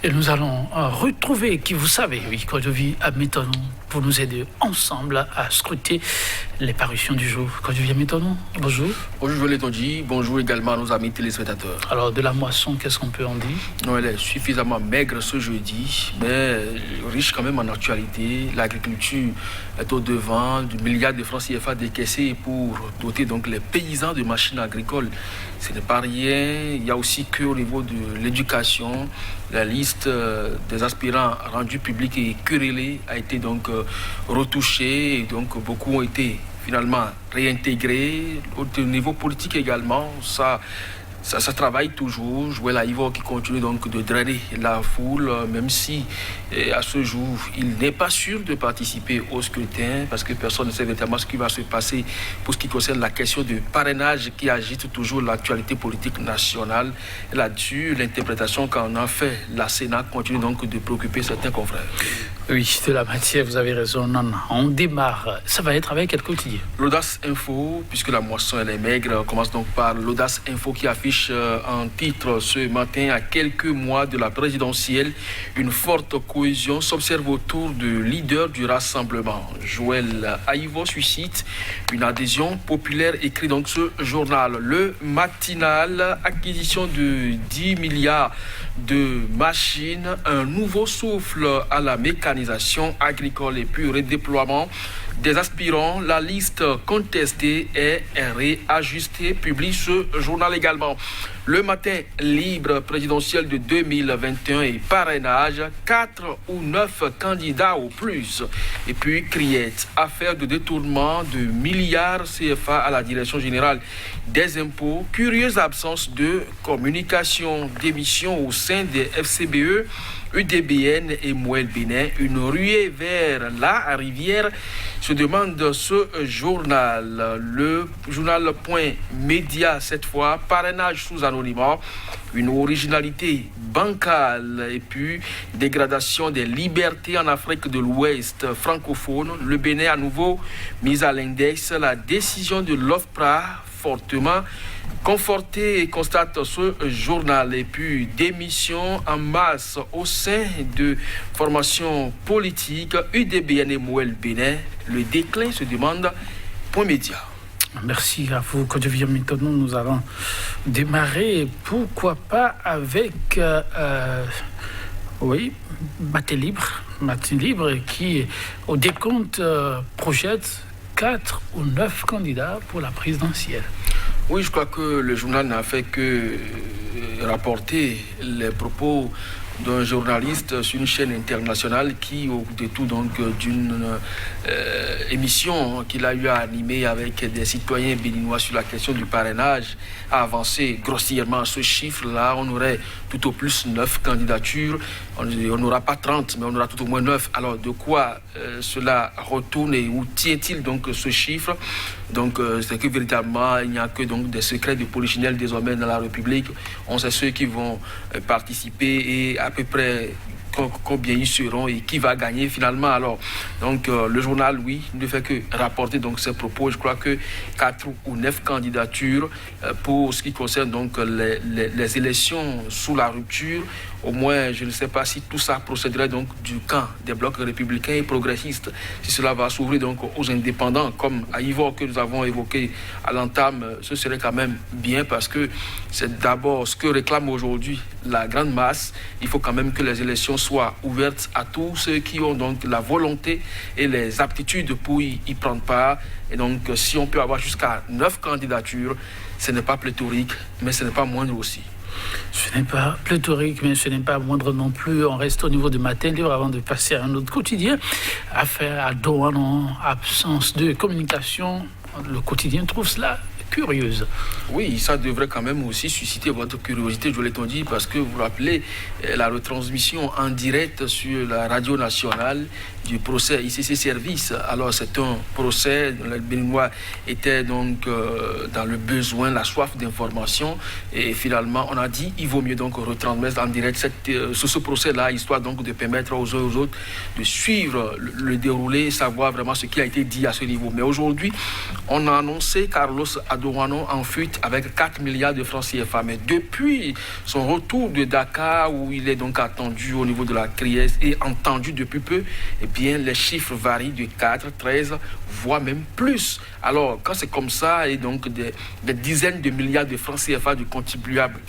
Et nous allons retrouver, qui vous savez, oui, Kodjovi Ametono, pour nous aider ensemble à scruter les parutions du jour. Kodjovi Ametono, bonjour. Bonjour Joël Tondi, bonjour également à nos amis téléspectateurs. Alors, de la moisson, qu'est-ce qu'on peut en dire? Non, elle est suffisamment maigre ce jeudi, mais riche quand même en actualité. L'agriculture est au devant du milliard de francs CFA décaissés pour doter donc les paysans de machines agricoles. Ce n'est pas rien. Il y a aussi qu'au niveau de l'éducation, la liste des aspirants rendus publics et querellés a été donc retouchée. Et donc beaucoup ont été finalement réintégrés. Au niveau politique également, ça travaille toujours. Joël Aïvo qui continue donc de drainer la foule, même si à ce jour, il n'est pas sûr de participer au scrutin parce que personne ne sait véritablement ce qui va se passer pour ce qui concerne la question du parrainage qui agite toujours l'actualité politique nationale. Là-dessus, l'interprétation qu'en a fait la Sénat continue donc de préoccuper certains confrères. Oui, de la matière, vous avez raison. Non, on démarre. Ça va être avec quel quotidien? L'Audace Info, puisque la moisson elle est maigre, on commence donc par l'Audace Info qui affiche en titre ce matin, à quelques mois de la présidentielle, une forte cohésion s'observe autour de leaders du rassemblement. Joël Aïvo suscite une adhésion populaire, écrit donc ce journal. Le matinal, acquisition de 10 milliards de machines, un nouveau souffle à la mécanisation agricole et puis redéploiement des aspirants. La liste contestée est réajustée, publie ce journal également. Le matin libre présidentiel de 2021 et parrainage, 4 ou 9 candidats au plus. Et puis criette, affaire de détournement de milliards CFA à la direction générale des impôts, curieuse absence de communication, démission au sein des FCBE, UDBN et Mouel Bénin, une ruée vers la rivière, se demande ce journal. Le journal Point Média, cette fois, parrainage sous anonymat, une originalité bancale et puis dégradation des libertés en Afrique de l'Ouest francophone. Le Bénin à nouveau mis à l'index, la décision de l'OFPRA fortement conforté, constate ce journal. Et puis démission en masse au sein de formations politiques UDBN et Mouel Bénin. Le déclin se demande. Point Média. Merci à vous, Kodjovi Ametono. Nous allons démarrer, pourquoi pas, avec Matin Libre qui, au décompte, projette 4 ou 9 candidats pour la présidentielle. Oui, je crois que le journal n'a fait que rapporter les propos d'un journaliste sur une chaîne internationale qui, au détour donc d'une émission qu'il a eu à animer avec des citoyens béninois sur la question du parrainage, a avancé grossièrement ce chiffre-là. On aurait tout au plus 9 candidatures. On n'aura pas 30, mais on aura tout au moins 9. Alors, de quoi cela retourne et où tient-il donc ce chiffre? Donc, c'est que véritablement, il n'y a que donc des secrets de polichinelle désormais dans la République. On sait ceux qui vont participer et à peu près combien ils seront et qui va gagner finalement. Alors, donc le journal, oui, ne fait que rapporter donc ces propos. Je crois que 4 ou 9 candidatures pour ce qui concerne donc les élections sous la rupture. Au moins, je ne sais pas si tout ça procéderait donc du camp des blocs républicains et progressistes. Si cela va s'ouvrir donc aux indépendants, comme à Ivor que nous avons évoqué à l'entame, ce serait quand même bien parce que c'est d'abord ce que réclame aujourd'hui la grande masse. Il faut quand même que les élections soient ouvertes à tous ceux qui ont donc la volonté et les aptitudes pour y prendre part. Et donc, si on peut avoir jusqu'à 9 candidatures, ce n'est pas pléthorique, mais ce n'est pas moindre aussi. Ce n'est pas pléthorique, mais ce n'est pas moindre non plus. On reste au niveau du Matin Libre avant de passer à un autre quotidien. Affaire à Douanon, absence de communication. Le quotidien trouve cela curieuse. Oui, ça devrait quand même aussi susciter votre curiosité, je l'ai dit, parce que vous vous rappelez la retransmission en direct sur la radio nationale du procès ICC Service. Alors c'est un procès, les Béninois étaient donc dans le besoin, la soif d'information, et finalement on a dit il vaut mieux donc retransmettre en direct ce procès-là, histoire donc de permettre aux uns et aux autres de suivre le déroulé et savoir vraiment ce qui a été dit à ce niveau. Mais aujourd'hui, on a annoncé Carlos Adorano en fuite avec 4 milliards de francs CFA. Mais depuis son retour de Dakar, où il est donc attendu au niveau de la CRIES et entendu depuis peu, eh bien les chiffres varient de 4, 13, voire même plus. Alors, quand c'est comme ça, et donc des dizaines de milliards de francs CFA du contribuable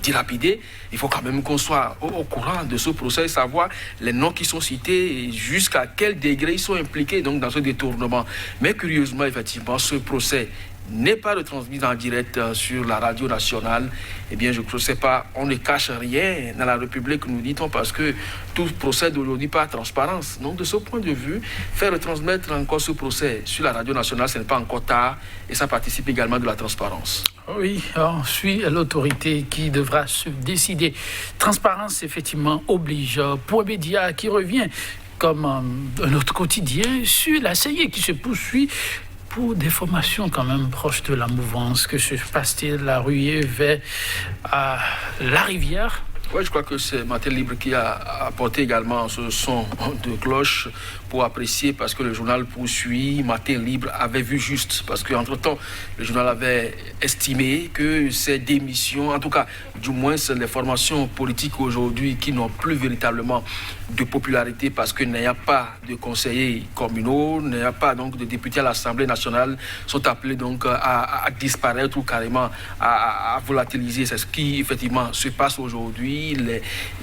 dilapidés, il faut quand même qu'on soit au courant de ce procès, savoir les noms qui sont cités et jusqu'à quel degré ils sont impliqués donc, dans ce détournement. Mais curieusement, effectivement, ce procès n'est pas retransmis en direct sur la radio nationale. Eh bien, je ne sais pas, on ne cache rien dans la République, nous dit-on, parce que tout procède aujourd'hui par transparence. Donc, de ce point de vue, faire retransmettre encore ce procès sur la radio nationale, ce n'est pas encore tard, et ça participe également de la transparence. Oui, on suit l'autorité qui devra se décider. Transparence, effectivement, oblige pour un média qui revient comme un autre quotidien sur la CIE qui se poursuit pour des formations quand même proches de la mouvance. Que se passe-t-il, la ruée vers la rivière? Oui, je crois que c'est Matin Libre qui a apporté également ce son de cloche pour apprécier, parce que le journal poursuit. Matin Libre avait vu juste, parce qu'entre-temps, le journal avait estimé que ces démissions, en tout cas, du moins, les formations politiques aujourd'hui qui n'ont plus véritablement de popularité parce qu'il n'y a pas de conseillers communaux, il n'y a pas donc de députés à l'Assemblée nationale, sont appelés donc à disparaître ou carrément à volatiliser. C'est ce qui effectivement se passe aujourd'hui.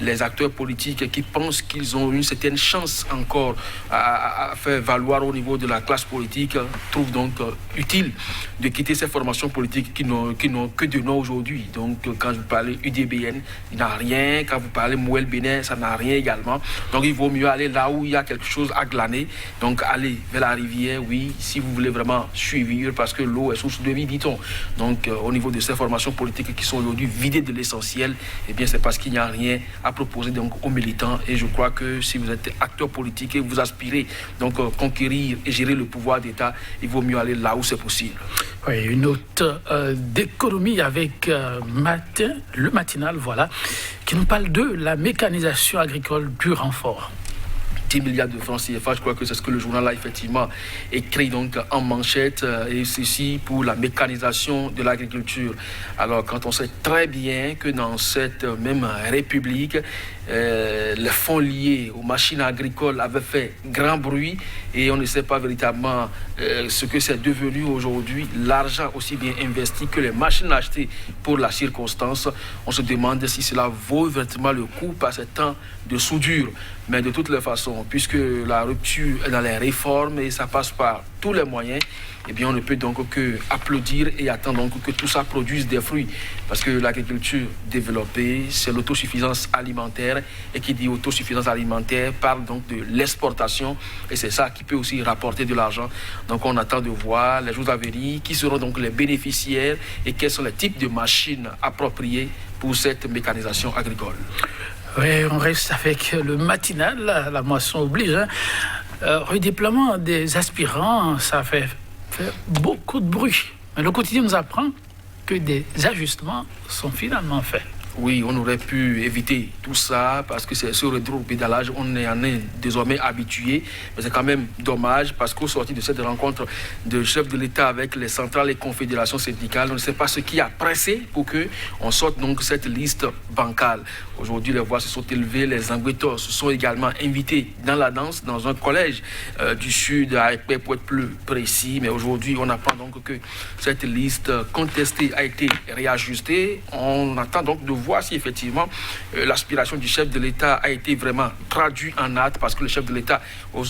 Les acteurs politiques qui pensent qu'ils ont une certaine chance encore à faire valoir au niveau de la classe politique trouvent donc utile de quitter ces formations politiques qui n'ont que de nom aujourd'hui. Donc quand vous parlez UDBN, il n'y a rien. Quand vous parlez Mouel Bénin, ça n'a rien également. Donc il vaut mieux aller là où il y a quelque chose à glaner. Donc aller vers la rivière, oui, si vous voulez vraiment suivre, parce que l'eau est source de vie, dit-on. Donc au niveau de ces formations politiques qui sont aujourd'hui vidées de l'essentiel, eh bien c'est parce qu'il n'y a rien à proposer donc aux militants. Et je crois que si vous êtes acteur politique et vous aspirez donc conquérir et gérer le pouvoir d'État, il vaut mieux aller là où c'est possible. Oui, une note d'économie avec le matinal, voilà, qui nous parle de la mécanisation agricole du renfort. 10 milliards de francs CFA, je crois que c'est ce que le journal a effectivement écrit donc en manchette, et ceci pour la mécanisation de l'agriculture. Alors quand on sait très bien que dans cette même République, les fonds liés aux machines agricoles avaient fait grand bruit et on ne sait pas véritablement ce que c'est devenu aujourd'hui. L'argent aussi bien investi que les machines achetées pour la circonstance, on se demande si cela vaut véritablement le coup par ce temps de soudure. Mais de toutes les façons, puisque la rupture est dans les réformes et ça passe par tous les moyens, eh bien on ne peut donc que applaudir et attendre donc que tout ça produise des fruits. Parce que l'agriculture développée, c'est l'autosuffisance alimentaire. Et qui dit autosuffisance alimentaire parle donc de l'exportation. Et c'est ça qui peut aussi rapporter de l'argent. Donc on attend de voir les jours à venir qui seront donc les bénéficiaires et quels sont les types de machines appropriées pour cette mécanisation agricole. Oui, on reste avec le matinal, la moisson oblige. Redéploiement des aspirants, ça fait beaucoup de bruit. Mais le quotidien nous apprend que des ajustements sont finalement faits. Oui, on aurait pu éviter tout ça parce que c'est ce rétro-pédalage, on en est désormais habitué. Mais c'est quand même dommage parce qu'au sortir de cette rencontre de chefs de l'État avec les centrales et confédérations syndicales, on ne sait pas ce qui a pressé pour qu'on sorte donc cette liste bancale. Aujourd'hui, les voix se sont élevées, les Angouétors se sont également invités dans la danse, dans un collège du Sud, à Ekpé, pour être plus précis. Mais aujourd'hui, on apprend donc que cette liste contestée a été réajustée. On attend donc de voir si effectivement l'aspiration du chef de l'État a été vraiment traduite en acte, parce que le chef de l'État, au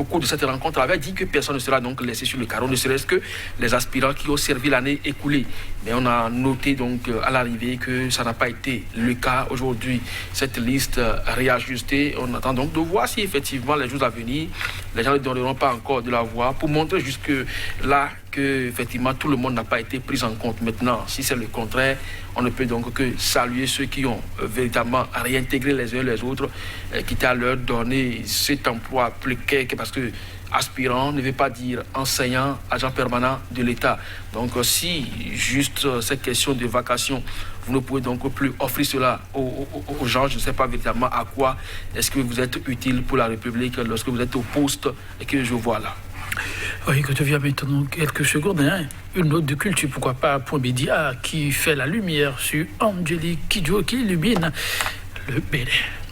cours de cette rencontre, avait dit que personne ne sera donc laissé sur le carreau, ne serait-ce que les aspirants qui ont servi l'année écoulée. Mais on a noté donc à l'arrivée que ça n'a pas été le cas. Aujourd'hui, cette liste réajustée, on attend donc de voir si effectivement les jours à venir, les gens ne donneront pas encore de la voix pour montrer jusque là que effectivement tout le monde n'a pas été pris en compte. Maintenant, si c'est le contraire, on ne peut donc que saluer ceux qui ont véritablement réintégré les uns les autres, quitte à leur donner cet emploi plus que parce que aspirant ne veut pas dire enseignant, agent permanent de l'État. Donc si juste cette question de vacation, vous ne pouvez donc plus offrir cela aux gens, je ne sais pas véritablement à quoi est-ce que vous êtes utile pour la République lorsque vous êtes au poste et que je vois là. Oui, que tu viens maintenant quelques secondes, hein. Une note de culture, pourquoi pas, Point Média, qui fait la lumière sur Angélique Kidjo, qui illumine le Bénin.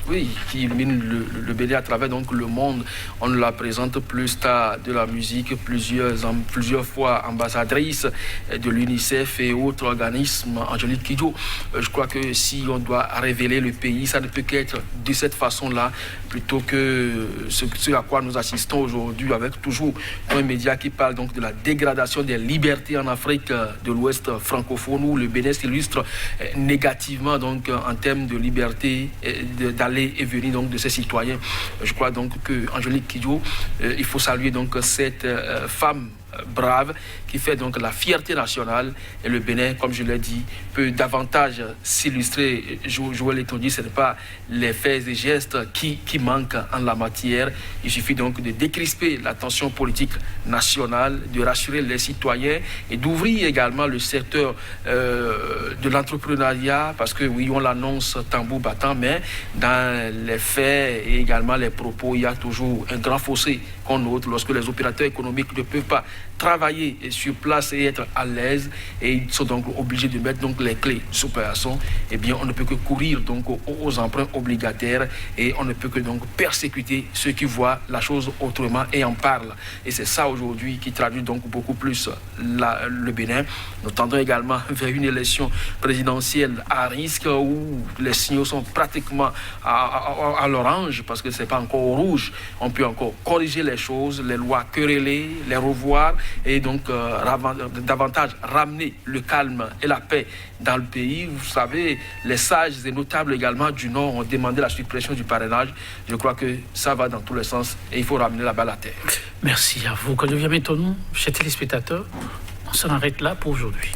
Oui, qui illumine le Bénin à travers donc le monde. On la présente plus star de la musique, plusieurs fois ambassadrice de l'UNICEF et autres organismes. Angélique Kidjo, je crois que si on doit révéler le pays, ça ne peut qu'être de cette façon-là, plutôt que ce à quoi nous assistons aujourd'hui, avec toujours un média qui parle donc de la dégradation des libertés en Afrique de l'Ouest francophone, où le Bénin s'illustre négativement donc en termes de liberté d'aller et venir donc de ses citoyens. Je crois donc que Angélique Kidjo, il faut saluer donc cette femme brave qui fait donc la fierté nationale, et le Bénin, comme je l'ai dit, peut davantage s'illustrer. Joël Etonji, ce n'est pas les faits et gestes qui manquent en la matière. Il suffit donc de décrisper la tension politique nationale, de rassurer les citoyens et d'ouvrir également le secteur de l'entrepreneuriat, parce que oui, on l'annonce tambour battant, mais dans les faits et également les propos, il y a toujours un grand fossé qu'on note lorsque les opérateurs économiques ne peuvent pas travailler sur place et être à l'aise, et ils sont donc obligés de mettre donc les clés sous opération. Eh bien, on ne peut que courir donc aux emprunts obligataires, et on ne peut que donc persécuter ceux qui voient la chose autrement et en parlent. Et c'est ça aujourd'hui qui traduit donc beaucoup plus le Bénin. Nous tendons également vers une élection présidentielle à risque, où les signaux sont pratiquement à l'orange, parce que c'est pas encore au rouge. On peut encore corriger les choses, les lois querellées, les revoir, et donc davantage ramener le calme et la paix dans le pays. Vous savez, les sages et notables également du Nord ont demandé la suppression du parrainage. Je crois que ça va dans tous les sens et il faut ramener la balle à terre. Merci à vous. Quand je viens maintenant, chers téléspectateurs, on s'en arrête là pour aujourd'hui.